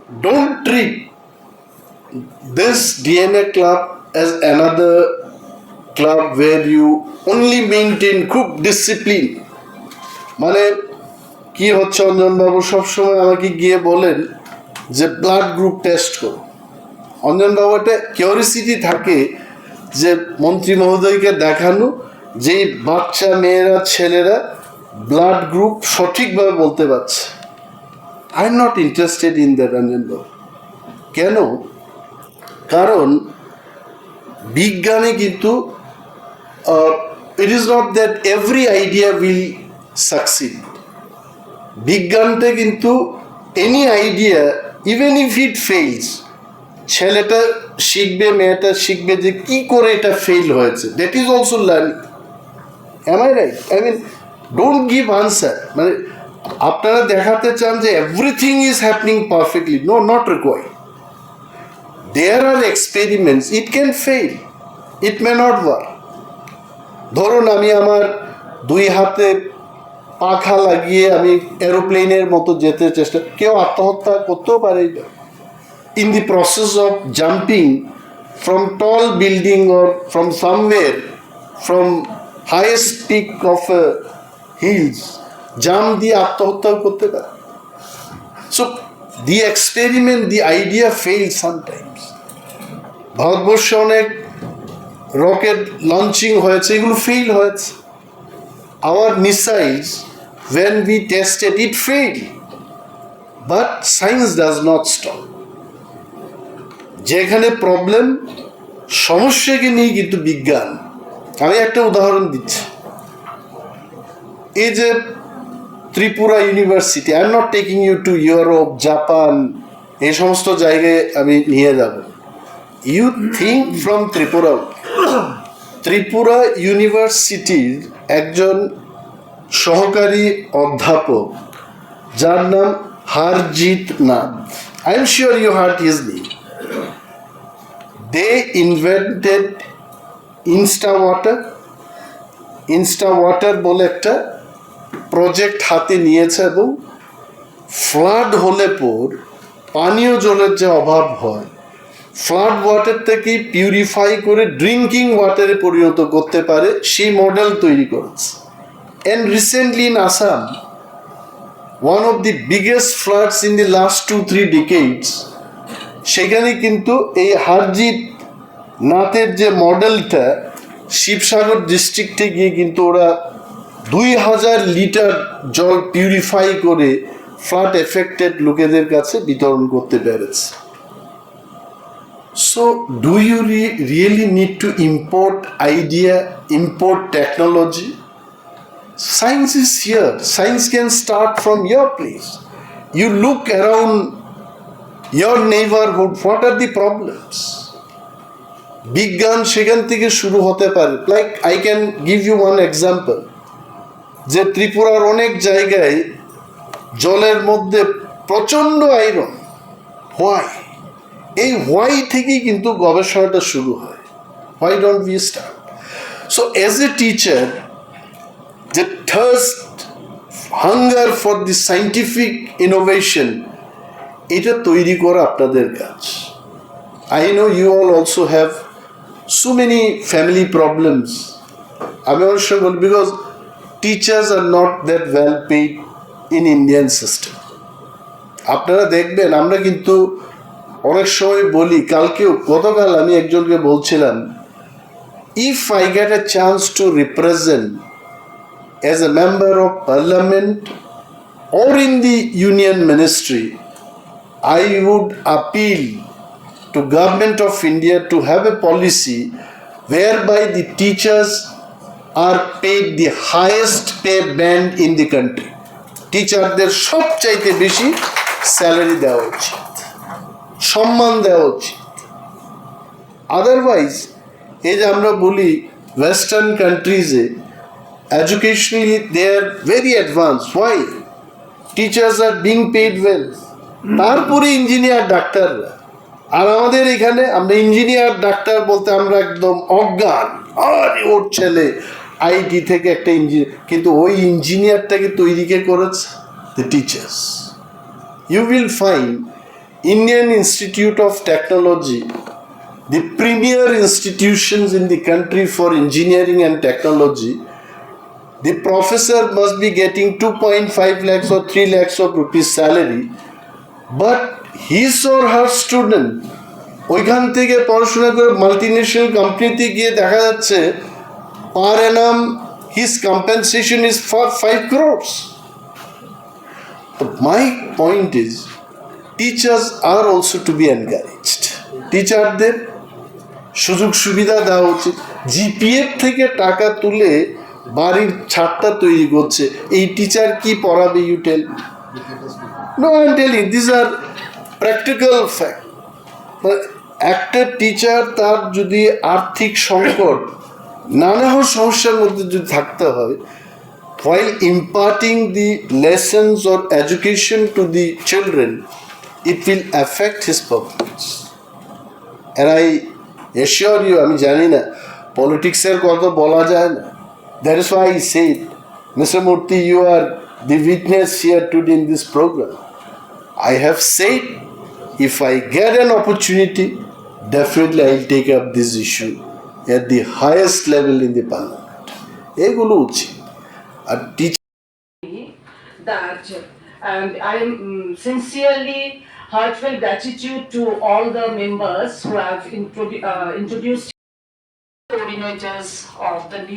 Don't treat this DNA club as another club where you only maintain group discipline. মানে কি হচ্ছে, অঞ্জনবাবু সবসময় আমাকে গিয়ে বলেন যে ব্লাড গ্রুপ টেস্ট করো। অঞ্জনবাবু একটা কিউরিসিটি থাকে যে মন্ত্রী মহোদয়কে দেখানো যে বাচ্চা মেয়েরা ছেলেরা ব্লাড গ্রুপ সঠিকভাবে বলতে পারছে। I am not interested in that অঞ্জনবাবু। কেন? কারণ বিজ্ঞানে কিন্তু it is not that every idea will succeed. বিজ্ঞানটা কিন্তু any idea even if it fails, ছেলেটা শিখবে মেয়েটা শিখবে যে কি করে এটা ফেল হয়েছে, that is also learning. Am I right? I mean don't give answer. মানে আপনারা দেখাতে চান যে everything is happening perfectly, no, not required. There are experiments, it can fail, it may not work. ধরুন আমি আমার দুই হাতে পাখা লাগিয়ে আমি এরোপ্লেনের মতো যেতে চেষ্টা, কেউ আত্মহত্যা করতেও পারে in the process of jumping from tall building or from somewhere, from highest peak of hills, jump দিয়ে আত্মহত্যা করতে পারে। So the experiment, the idea fails sometimes. ভারতবর্ষে অনেক রকেট লঞ্চিং হয়েছে, এগুলো ফেল হয়েছে। Our missiles, when we tested, it failed. But science does not stop. যেখানে প্রবলেম, সমস্যাকে নিয়ে কিন্তু বিজ্ঞান। আমি একটা উদাহরণ দিচ্ছি। এই যে Tripura university, I am not taking you to Europe, Japan, এই সমস্ত জায়গায় আমি নিয়ে যাব। You think from Tripura, Tripura ইউনিভার্সিটির একজন সহকারী অধ্যাপক যার নাম Harjit Nath, I am sure you heard his name. They invented insta water বলে একটা প্রজেক্ট হাতে নিয়েছে, এবং ফ্লাড হলে পর পানীয় জলের যে অভাব হয়, ফ্লাড ওয়াটার থেকে পিউরিফাই করে ড্রিঙ্কিং ওয়াটারে পরিণত করতে পারে, সেই মডেল তৈরি করেছে। And recently in Assam, one of the biggest floods in the last 2-3 decades, সেখানে কিন্তু এই হারজিৎ নাথের যে মডেলটা, শিবসাগর ডিস্ট্রিক্টে গিয়ে কিন্তু ওরা 2000 লিটার জল পিউরিফাই করে ফ্লাড এফেক্টেড লোকেদের কাছে বিতরণ করতে পেরেছে। So do you really need to import idea, import technology? Science is here. Science can start from your place. You look around your neighborhood, what are the problems? বিজ্ঞান সেখান থেকে শুরু হতে পারে। Like I can give you one example, যে ত্রিপুরার অনেক জায়গায় জলের মধ্যে প্রচণ্ড আয়রন। হোয়াই? এই হোয়াই থেকেই কিন্তু গবেষণাটা শুরু হয়। Why don't we start? So as a teacher, যে thirst, hunger for the scientific innovation, এটা তৈরি করা আপনাদের কাজ। I know you all also have so many family problems. আমি অনেক সময় বলি, because teachers are not that well paid in Indian system. আপনারা দেখবেন, আমরা কিন্তু অনেক সময় বলি, গতকাল আমি একজনকে বলছিলাম, if I get A chance to represent as a member of parliament or in the union ministry, I would appeal to government of India to have a policy whereby the teachers are paid the highest pay band in the country. টিচারদের সবচাইতে বেশি salary দেওয়া উচিত, সম্মান দেওয়া উচিত। Otherwise এই যে আমরা বলি western কান্ট্রিজে educationally they are very advanced. Why? Teachers are being paid well. তারপরে ইঞ্জিনিয়ার ডাক্তাররা। আর আমাদের এখানে আমরা ইঞ্জিনিয়ার ডাক্তার বলতে আমরা একদম অজ্ঞান, আর ওর ছেলে আইটি থেকে একটা ইঞ্জিনিয়ার, কিন্তু ওই ইঞ্জিনিয়ারটাকে তৈরি কে করেছে? The teachers. You will find Indian Institute of Technology, the premier institutions in the country for engineering and technology, the professor must be getting 2.5 lakhs or 3 lakhs of rupees salary, but his or her student ওইখান থেকে পড়াশোনা করে multinational কোম্পানিতে গিয়ে দেখা যাচ্ছে per annum his compensation is for 5 crores. My point is, teachers are also to be encouraged. টিচারদের সুযোগ সুবিধা দেওয়া উচিত। জিপিএফ থেকে টাকা তুলে বাড়ির ছাদটা তৈরি করছে, এই টিচার কি পড়াবে? You tell me. No, I am telling this are practical fact. একটা টিচার তার যদি আর্থিক সংকট নানা সমস্যার মধ্যে যদি থাকতে হয়, while imparting the lessons or education to the children, it will affect his performance. And I assure you, আমি জানি না পলিটিক্সের কথা বলা যায় না, that is why I said, Mr. Murthy, you are the witness here today in this program. I have said, if I get an opportunity, definitely I will take up this issue at the highest level in the parliament. এগুলো উচিত। আর that and I am sincerely heartfelt gratitude to all the members who have introduced coordinators of the new